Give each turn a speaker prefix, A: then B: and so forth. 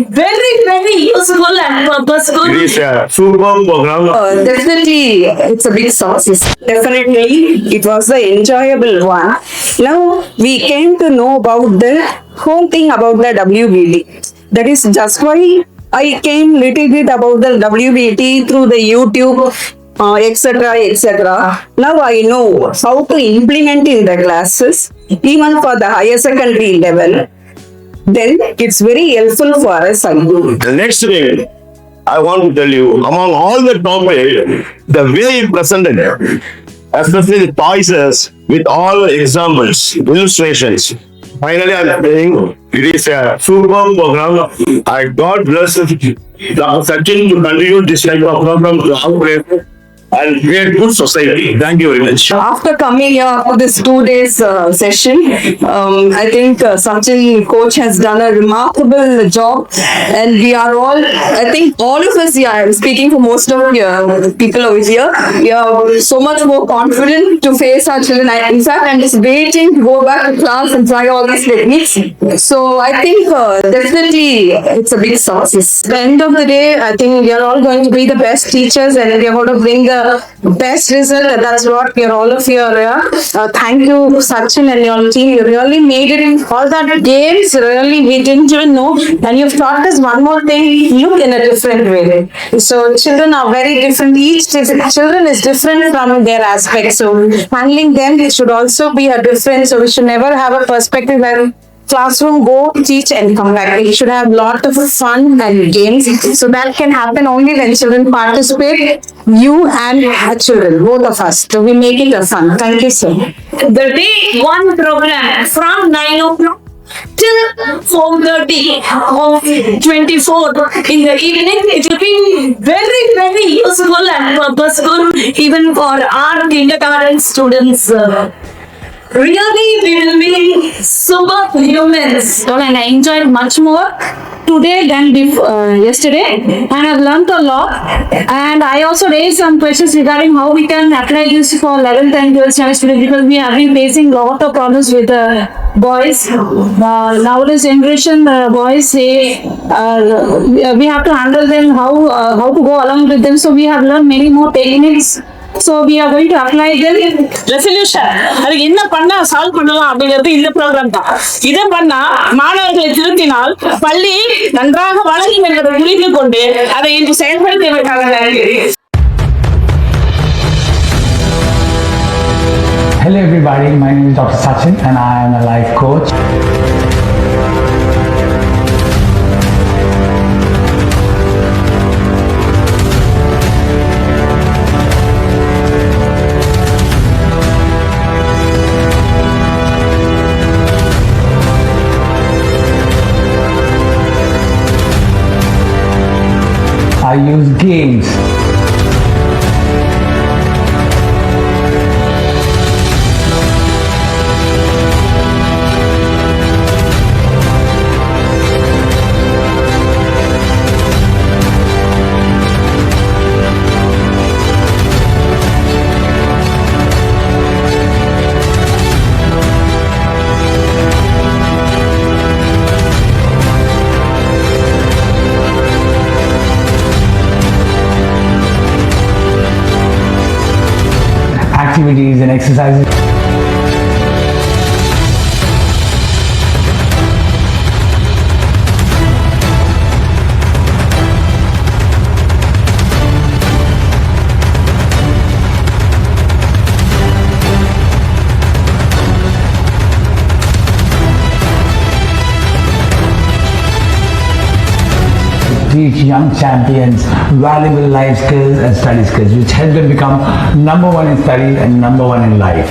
A: very useful and purposeful.
B: It is a superb program.
C: Definitely, it's a big success. Definitely, it was the enjoyable one. Now we came to know about the whole thing about the WBT. That is just why I came little bit about the WBT through the YouTube, etc. Now I know how to implement in the classes, even for the higher secondary level. Then it's very helpful for us.
B: The next thing I want to tell you, among all the topics, the way you presented it, especially the choices with all the examples, illustrations. Finally, I'm saying it is a superb program. I God bless Dr. Sachin to continue this type of program to operate and create good society. Thank you very much.
C: After coming here for this 2 days session, I think Sachin Coach has done a remarkable job, and we are all, I think all of us here, I'm speaking for most of people over here, we are so much more confident to face our children. In fact, I'm just waiting to go back to class and try all these techniques. So I think definitely it's a big success. At the end of the day, I think we are all going to be the best teachers, and we are going to bring the best result. That's what we are all of here. Thank you, Sachin and your team. You really made it. All that games, really, we didn't even know. And you've taught us one more thing, look in a different way. So children are very different. Each children is different from their aspect. So handling them, it should also be a different. So we should never have a perspective where classroom, go teach and come back. We should have lot of fun and games. So that can happen only when children participate, you and children, both of us. So we make it a fun. Thank you, sir.
A: The day one program from 9 o'clock till 4:30 of 24th in the evening. It will be very useful and purposeful even for our kindergarten students. Really, we will be superhumans. And I enjoyed much more today than yesterday, and I've learned a lot. And I also raised some questions regarding how we can apply this for 11th and 12th standard students, because we have been facing a lot of problems with boys. Nowadays generation, boys say we have to handle them, how to go along with them. So we have learned many more techniques. So we are going to apply them.
D: Resolution. அதுக்கு என்ன பண்ணா solve பண்ணலாம் அப்படிங்கிறது இந்த program தான். இதை பண்ணா மாணவர்களை திருத்தினால் பள்ளி நன்றாக வளரும் என்பதை புரிந்து கொண்டு அதை இன்று செயல்படுத்துவதற்காக நன்றி.
E: Hello everybody, my name is Dr. Sachin and I am a life coach. I use games. Activities and exercises. Teach young champions valuable life skills and study skills which help them become number one in studies and number one in life.